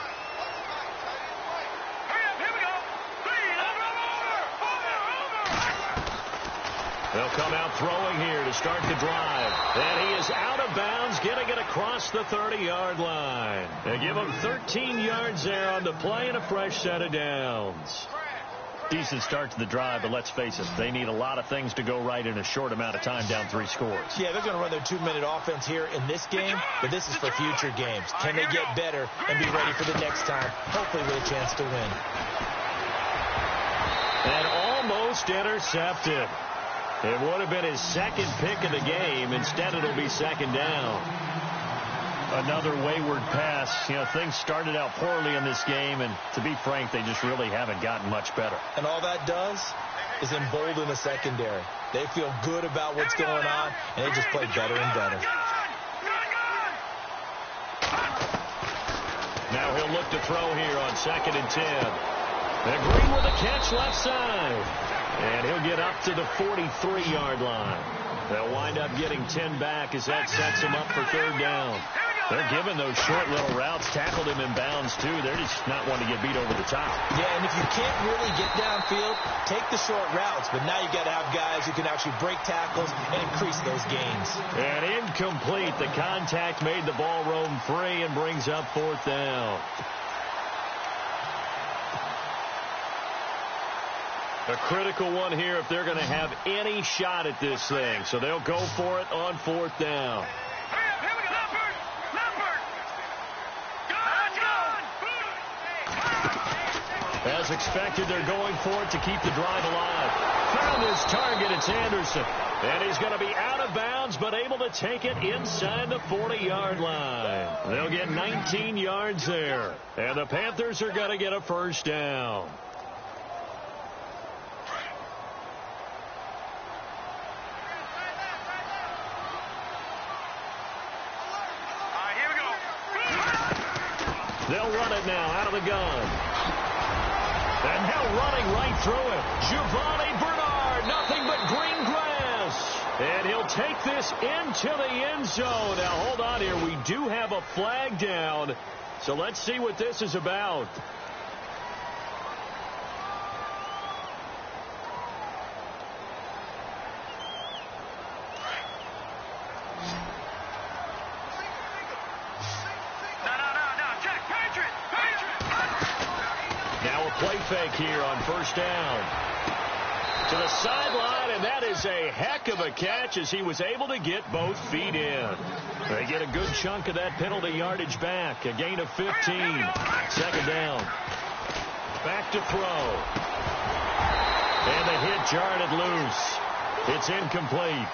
They'll come out throwing here to start the drive. And he is out of bounds, getting it across the 30-yard line. They give him 13 yards there on the play and a fresh set of downs. Decent start to the drive, but let's face it, they need a lot of things to go right in a short amount of time, down 3 scores. Yeah, they're going to run their 2-minute offense here in this game, but this is for future games. Can they get better and be ready for the next time, hopefully with a chance to win? And almost intercepted. It would have been his 2nd pick of the game. Instead, it'll be 2nd down. Another wayward pass. You know, things started out poorly in this game, and to be frank, they just really haven't gotten much better. And all that does is embolden the secondary. They feel good about what's going on, and they just play better and better. Now he'll look to throw here on 2nd and 10. And Green with a catch left side. And he'll get up to the 43-yard line. They'll wind up getting 10 back as that sets him up for 3rd down. They're giving those short little routes. Tackled him in bounds, too. They're just not wanting to get beat over the top. Yeah, and if you can't really get downfield, take the short routes. But now you've got to have guys who can actually break tackles and increase those gains. And incomplete. The contact made the ball roam free and brings up 4th down. A critical one here if they're going to have any shot at this thing. So they'll go for it on 4th down. As expected, they're going for it to keep the drive alive. Found his target. It's Anderson. And he's going to be out of bounds, but able to take it inside the 40-yard line. They'll get 19 yards there. And the Panthers are going to get a 1st down. They'll run it now out of the gun. And now running right through it. Giovanni Bernard, nothing but green grass. And he'll take this into the end zone. Now, hold on here. We do have a flag down. So let's see what this is about. Play fake here on 1st down. To the sideline, and that is a heck of a catch as he was able to get both feet in. They get a good chunk of that penalty yardage back. A gain of 15. 2nd down. Back to throw. And the hit jarred it loose. It's incomplete.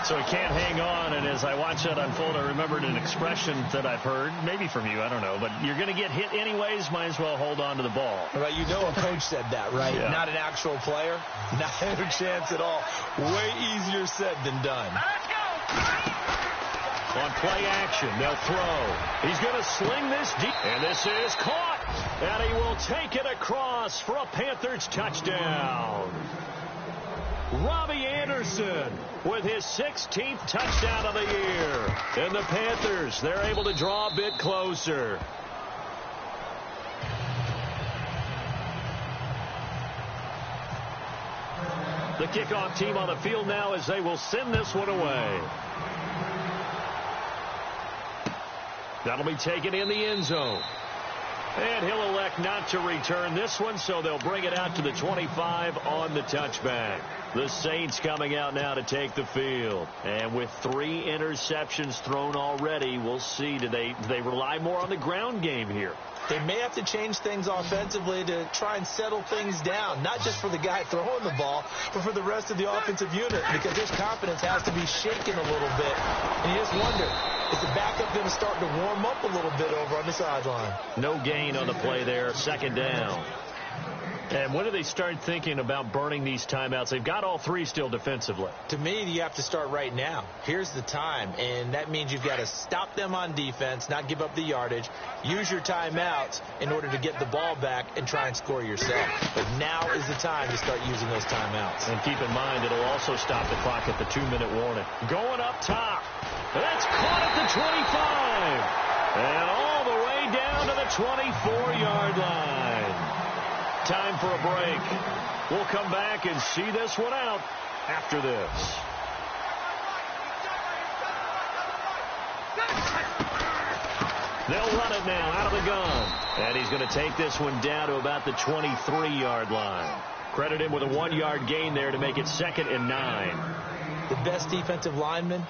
So he can't hang on, and as I watch that unfold, I remembered an expression that I've heard, maybe from you, I don't know, but you're going to get hit anyways, might as well hold on to the ball. Well, you know a coach said that, right? Yeah. Not an actual player. Not a chance at all. Way easier said than done. On play action, they'll throw. He's going to sling this deep, and this is caught, and he will take it across for a Panthers touchdown. Robbie Anderson with his 16th touchdown of the year. And the Panthers, they're able to draw a bit closer. The kickoff team on the field now as they will send this one away. That'll be taken in the end zone. And he'll elect not to return this one, so they'll bring it out to the 25 on the touchback. The Saints coming out now to take the field. And with 3 interceptions thrown already, we'll see. Do they rely more on the ground game here? They may have to change things offensively to try and settle things down, not just for the guy throwing the ball, but for the rest of the offensive unit, because his confidence has to be shaken a little bit. And you just wonder, is the backup going to start to warm up a little bit over on the sideline? No gain on the play there, second down. And when do they start thinking about burning these timeouts? They've got all 3 still defensively. To me, you have to start right now. Here's the time, and that means you've got to stop them on defense, not give up the yardage, use your timeouts in order to get the ball back and try and score yourself. But now is the time to start using those timeouts. And keep in mind, it'll also stop the clock at the 2-minute warning. Going up top. That's caught at the 25. And all the way down to the 24-yard line. Time for a break. We'll come back and see this one out after this. They'll run it now out of the gun. And he's going to take this one down to about the 23-yard line. Credit him with a 1-yard gain there to make it 2nd and 9. The best defensive linemen,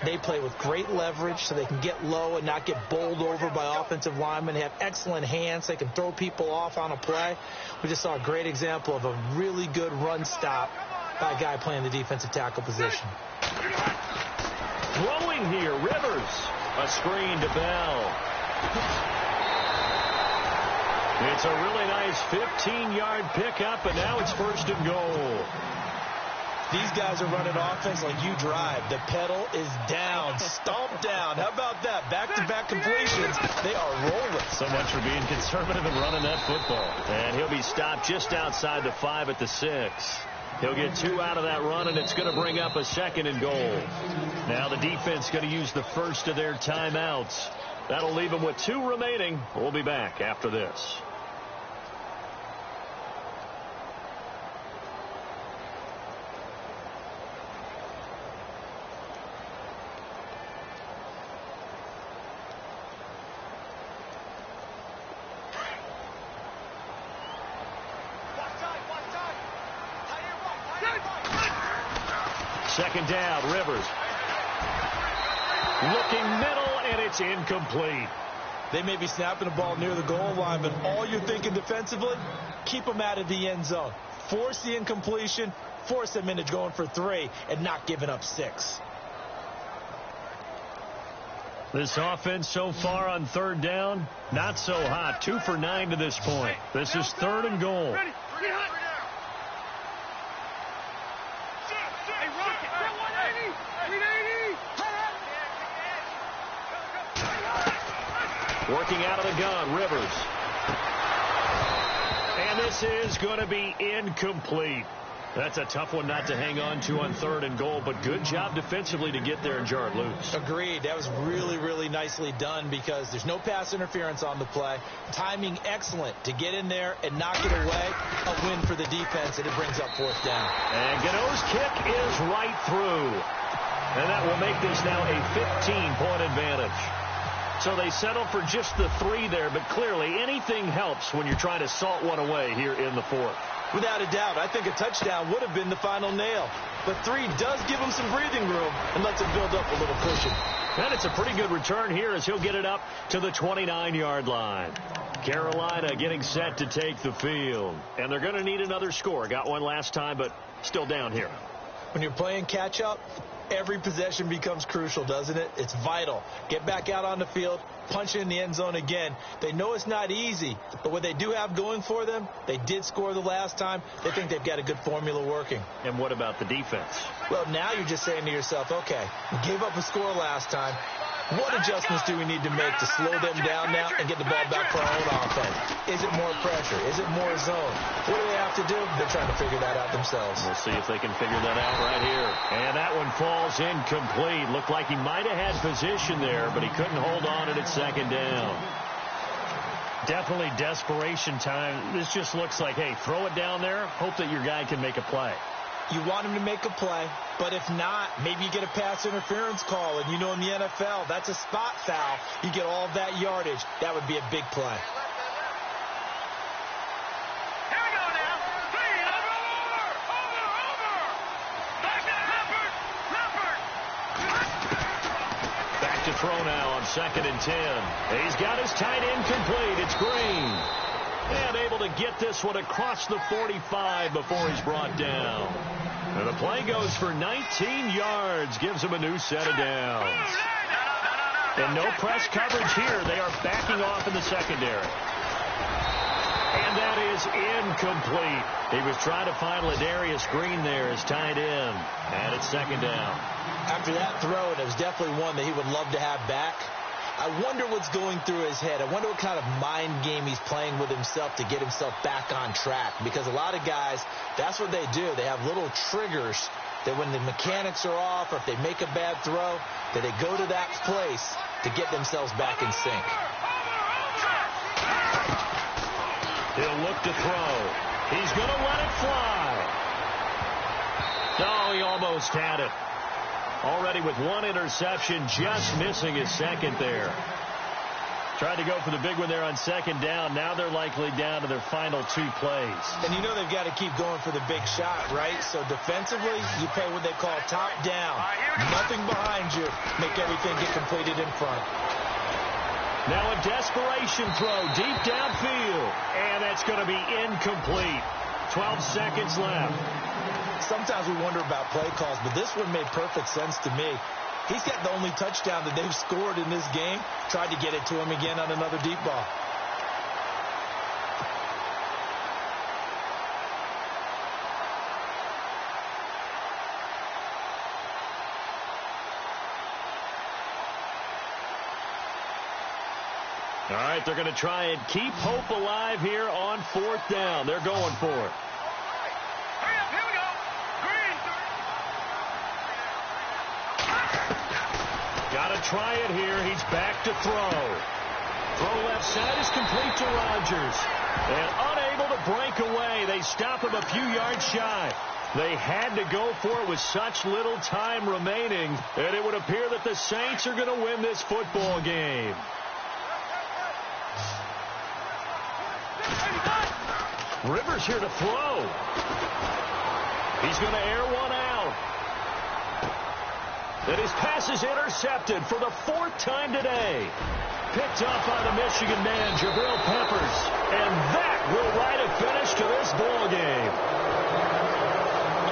they play with great leverage so they can get low and not get bowled over by offensive linemen. They have excellent hands. They can throw people off on a play. We just saw a great example of a really good run stop by a guy playing the defensive tackle position. Throwing here, Rivers. A screen to Bell. It's a really nice 15-yard pickup, and now it's 1st and goal. These guys are running offense like you drive. The pedal is down, stomped down. How about that? Back-to-back completions. They are rolling. So much for being conservative and running that football. And he'll be stopped just outside the 5 at the 6. He'll get 2 out of that run, and it's going to bring up a 2nd and goal. Now the defense going to use the first of their timeouts. That'll leave them with 2 remaining. We'll be back after this. Second down, Rivers. Looking middle, and it's incomplete. They may be snapping the ball near the goal line, but all you're thinking defensively, keep them out of the end zone. Force the incompletion, force them into going for 3, and not giving up 6. This offense so far on 3rd down, not so hot. 2 for 9 to this point. This is 3rd and goal. Working out of the gun, Rivers. And this is going to be incomplete. That's a tough one not to hang on to on 3rd and goal, but good job defensively to get there and jar it loose. Agreed. That was really, really nicely done because there's no pass interference on the play. Timing excellent to get in there and knock it away. A win for the defense, and it brings up 4th down. And Gano's kick is right through. And that will make this now a 15-point advantage. So they settle for just the 3 there, but clearly anything helps when you're trying to salt one away here in the 4th. Without a doubt, I think a touchdown would have been the final nail. But 3 does give him some breathing room and lets him build up a little cushion. And it's a pretty good return here as he'll get it up to the 29-yard line. Carolina getting set to take the field. And they're going to need another score. Got one last time, but still down here. When you're playing catch-up, Every possession becomes crucial, doesn't it? It's vital. Get back out on the field, punch in the end zone again. They know it's not easy, but what they do have going for them, they did score the last time. They think they've got a good formula working. And what about the defense? Well, now you're just saying to yourself, okay, we gave up a score last time. What adjustments do we need to make to slow them down now and get the ball back for our own offense? Is it more pressure? Is it more zone? What do they have to do? They're trying to figure that out themselves. We'll see if they can figure that out right here. And that one falls incomplete. Looked like he might have had position there, but he couldn't hold on at second down. Definitely desperation time. This just looks like, hey, throw it down there, hope that your guy can make a play. You want him to make a play, but if not, maybe you get a pass interference call, and you know in the NFL, that's a spot foul. You get all of that yardage. That would be a big play. Here we go now. Three, over. Leopard. Back to throw now on 2nd and 10. He's got his tight end complete. It's Green. And able to get this one across the 45 before he's brought down. And the play goes for 19 yards. Gives him a new set of downs. And no press coverage here. They are backing off in the secondary. And that is incomplete. He was trying to find Ladarius Green there as tight end. And it's 2nd down. After that throw, and it was definitely one that he would love to have back. I wonder what's going through his head. I wonder what kind of mind game he's playing with himself to get himself back on track. Because a lot of guys, that's what they do. They have little triggers that when the mechanics are off or if they make a bad throw, that they go to that place to get themselves back in sync. He'll look to throw. He's going to let it fly. Oh, he almost had it. Already with one interception, just missing his second there. Tried to go for the big one there on 2nd down. Now they're likely down to their final 2 plays. And you know they've got to keep going for the big shot, right? So defensively, you play what they call top down. Nothing behind you. Make everything get completed in front. Now a desperation throw deep downfield. And that's going to be incomplete. 12 seconds left. Sometimes we wonder about play calls, but this one made perfect sense to me. He's got the only touchdown that they've scored in this game. Tried to get it to him again on another deep ball. All right, they're going to try and keep hope alive here on 4th down. They're going for it. Got to try it here. He's back to throw. Throw left side is complete to Rodgers. And unable to break away. They stop him a few yards shy. They had to go for it with such little time remaining. And it would appear that the Saints are going to win this football game. Rivers here to throw. He's going to air one out. And his pass is intercepted for the 4th time today. Picked off by the Michigan man, Jabril Peppers. And that will write a finish to this ball game.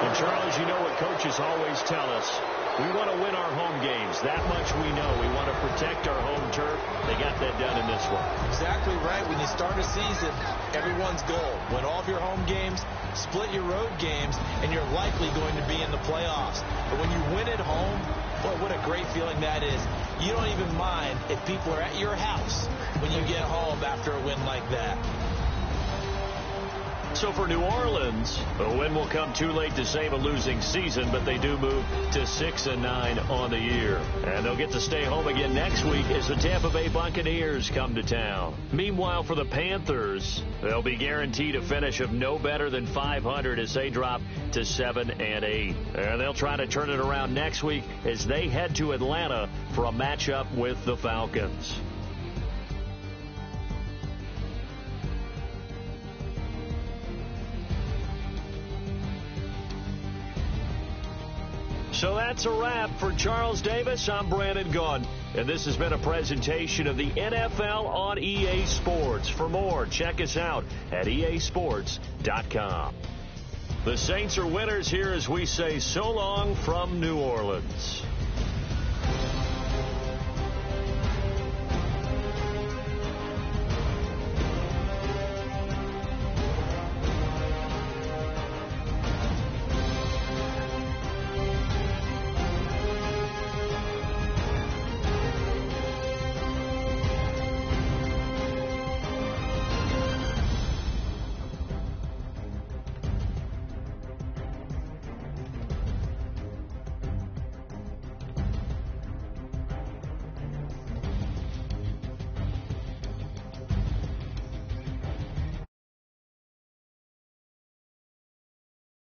And Charles, you know what coaches always tell us. We want to win our home games. That much we know. We want to protect our home turf. They got that done in this one. Exactly right. When you start a season, everyone's goal. Win all of your home games, split your road games, and you're likely going to be in the playoffs. But when you win at home, boy, what a great feeling that is. You don't even mind if people are at your house when you get home after a win like that. So for New Orleans, a win will come too late to save a losing season, but they do move to 6-9 on the year. And they'll get to stay home again next week as the Tampa Bay Buccaneers come to town. Meanwhile, for the Panthers, they'll be guaranteed a finish of no better than 500 as they drop to 7-8. And they'll try to turn it around next week as they head to Atlanta for a matchup with the Falcons. So that's a wrap. For Charles Davis, I'm Brandon Gaudin. And this has been a presentation of the NFL on EA Sports. For more, check us out at easports.com. The Saints are winners here as we say so long from New Orleans.